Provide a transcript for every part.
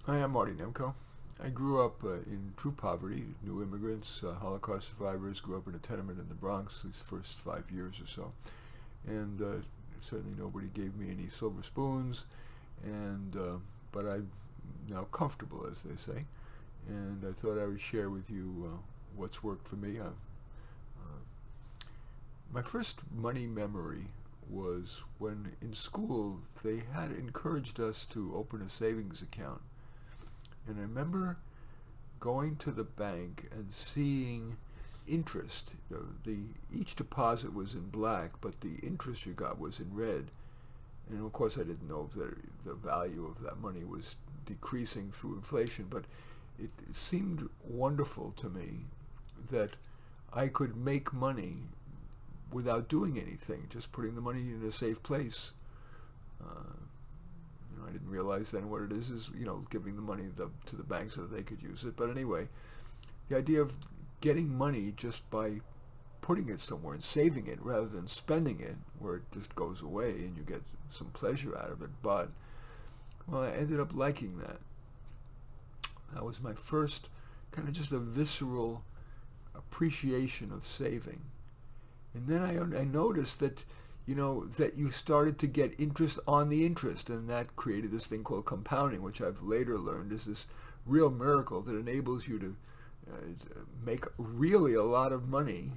Hi, I'm Marty Nemko. I grew up in true poverty, new immigrants, Holocaust survivors, grew up in a tenement in the Bronx these first 5 years or so. And certainly nobody gave me any silver spoons, but I'm now comfortable, as they say. And I thought I would share with you what's worked for me. My first money memory was when in school they had encouraged us to open a savings account. And I remember going to the bank and seeing interest. Each deposit was in black, but the interest you got was in red. And of course, I didn't know that the value of that money was decreasing through inflation, but it seemed wonderful to me that I could make money without doing anything, just putting the money in a safe place. I didn't realize then what it is giving the money to the bank so that they could use it. But anyway, the idea of getting money just by putting it somewhere and saving it rather than spending it where it just goes away and you get some pleasure out of it. But, well, I ended up liking that. That was my first kind of just a visceral appreciation of saving. And then I noticed that that you started to get interest on the interest, and that created this thing called compounding, which I've later learned is this real miracle that enables you to make really a lot of money,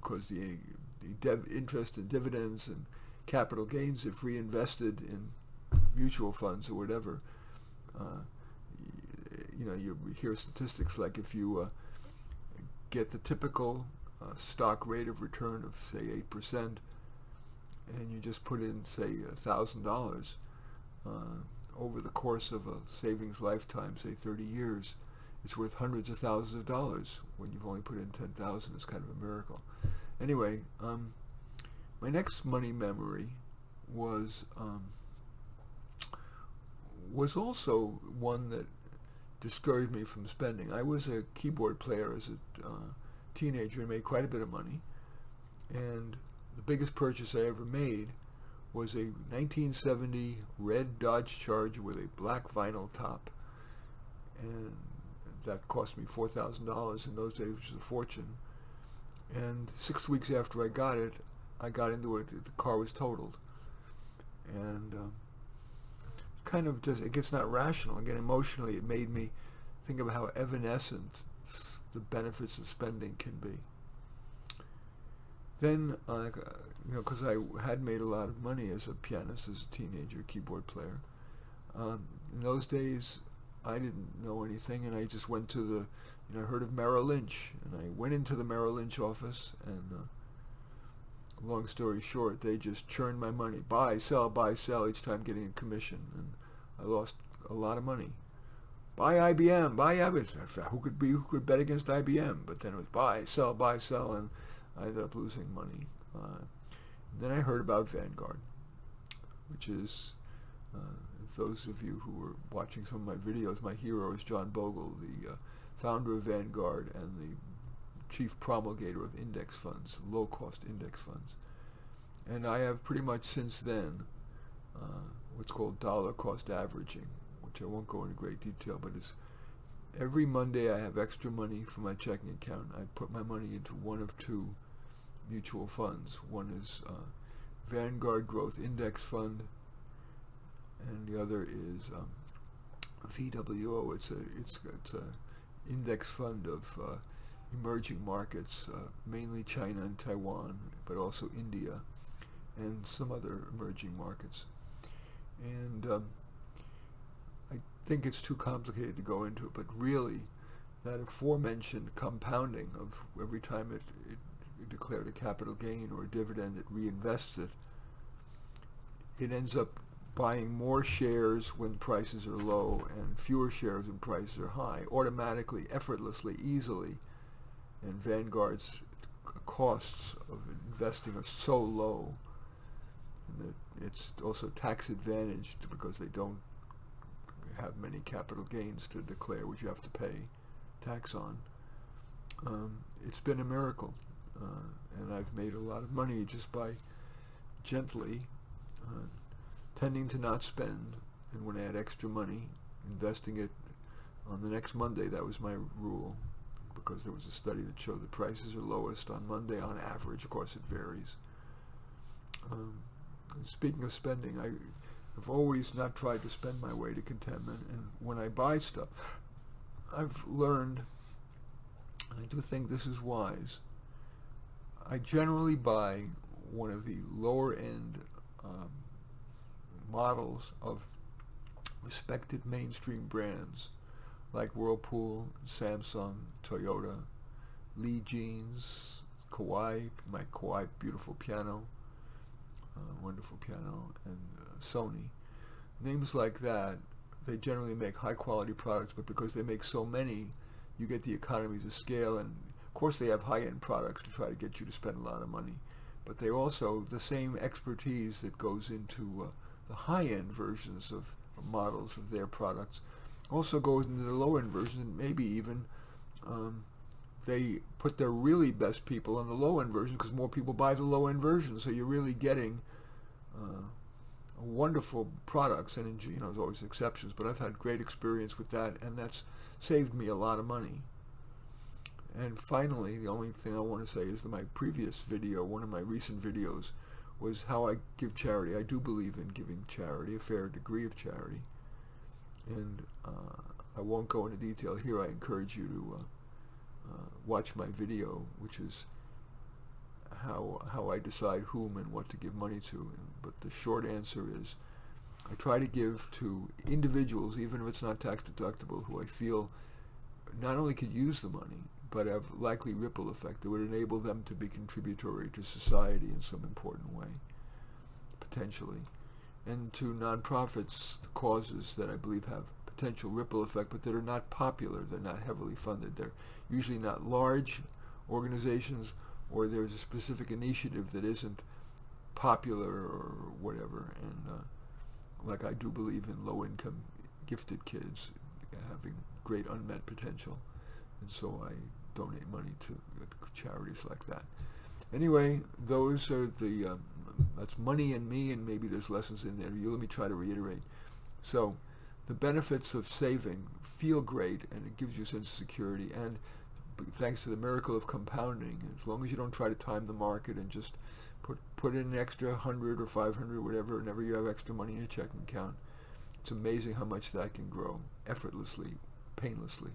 because the interest and dividends and capital gains, if reinvested in mutual funds or whatever, you hear statistics like if you get the typical stock rate of return of say 8%, and you just put in say $1,000 over the course of a savings lifetime, say 30 years, it's worth hundreds of thousands of dollars when you've only put in 10,000. It's kind of a miracle. Anyway, my next money memory was also one that discouraged me from spending. I was a keyboard player as a teenager and made quite a bit of money, and the biggest purchase I ever made was a 1970 red Dodge Charger with a black vinyl top, and that cost me $4,000 in those days, which was a fortune. And 6 weeks after I got it, I got into it. The car was totaled, and kind of just, it gets not rational. Again, emotionally, it made me think of how evanescent the benefits of spending can be. Then, because I had made a lot of money as a pianist, as a teenager, keyboard player, in those days, I didn't know anything, and I just went to I heard of Merrill Lynch, and I went into the Merrill Lynch office, and long story short, they just churned my money, buy, sell, each time getting a commission, and I lost a lot of money. Buy IBM, buy IBM. Who could bet against IBM? But then it was buy, sell, and I ended up losing money. Then I heard about Vanguard, which is, those of you who were watching some of my videos, my hero is John Bogle, the founder of Vanguard and the chief promulgator of index funds, low-cost index funds. And I have pretty much since then what's called dollar cost averaging, which I won't go into great detail, but it's every Monday I have extra money for my checking account. I put my money into one of two mutual funds. One is Vanguard Growth Index Fund, and the other is VWO. It's a index fund of emerging markets, mainly China and Taiwan, but also India and some other emerging markets. And I think it's too complicated to go into it, but really that aforementioned compounding of every time it declared a capital gain or a dividend, it reinvests it. It ends up buying more shares when prices are low and fewer shares when prices are high, automatically, effortlessly, easily. And Vanguard's costs of investing are so low, and that it's also tax advantaged because they don't have many capital gains to declare, which you have to pay tax on. It's been a miracle, and I've made a lot of money just by gently tending to not spend, and when I had extra money, investing it on the next Monday. That was my rule, because there was a study that showed the prices are lowest on Monday on average. Of course, it varies. Speaking of spending, I've always not tried to spend my way to contentment, and when I buy stuff, I've learned, and I do think this is wise, I generally buy one of the lower end models of respected mainstream brands like Whirlpool, Samsung, Toyota, Lee Jeans, Kawai, my Kawai beautiful piano, wonderful piano, and Sony. Names like that, they generally make high quality products, but because they make so many, you get the economies of scale, and of course they have high-end products to try to get you to spend a lot of money, but they also, the same expertise that goes into the high-end versions of models of their products also goes into the low-end versions, and maybe even they put their really best people on the low-end version because more people buy the low-end version, so you're really getting wonderful products. And there's always exceptions, but I've had great experience with that, and that's saved me a lot of money. And finally, the only thing I want to say is that my previous video, one of my recent videos, was how I give charity. I do believe in giving charity, a fair degree of charity, and I won't go into detail here. I encourage you to watch my video, which is how I decide whom and what to give money to. But the short answer is I try to give to individuals, even if it's not tax deductible, who I feel not only could use the money, but have likely ripple effect that would enable them to be contributory to society in some important way, potentially. And to nonprofits, causes that I believe have potential ripple effect, but that are not popular, they're not heavily funded. They're usually not large organizations, or there's a specific initiative that isn't popular or whatever. And like I do believe in low-income gifted kids having great unmet potential, and so I donate money to charities like that. Anyway, those are the that's money and me, and maybe there's lessons in there. Let me try to reiterate. So the benefits of saving feel great, and it gives you a sense of security, and thanks to the miracle of compounding, as long as you don't try to time the market and just put in an extra 100 or 500 or whatever whenever you have extra money in your checking account, it's amazing how much that can grow effortlessly, painlessly.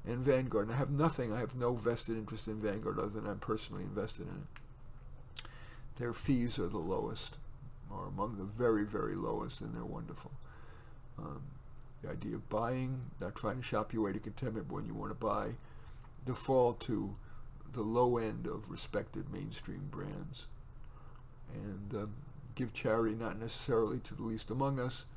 And Vanguard, I have no vested interest in Vanguard other than I'm personally invested in it. Their fees are the lowest, or among the very, very lowest, and they're wonderful. The idea of buying, not trying to shop your way to contentment, but when you want to buy, default to the low end of respected mainstream brands. And give charity not necessarily to the least among us,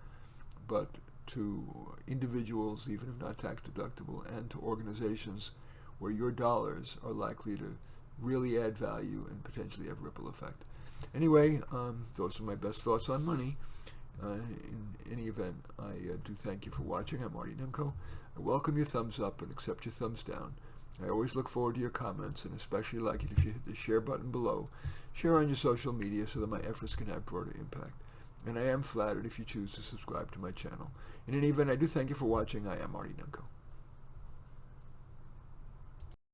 but to individuals, even if not tax deductible, and to organizations where your dollars are likely to really add value and potentially have ripple effect. Anyway, those are my best thoughts on money. In any event, I do thank you for watching. I'm Marty Nemko. I welcome your thumbs up and accept your thumbs down. I always look forward to your comments, and especially like it if you hit the share button below. Share on your social media so that my efforts can have broader impact. And I am flattered if you choose to subscribe to my channel. In any event, I do thank you for watching. I am Marty Nemko.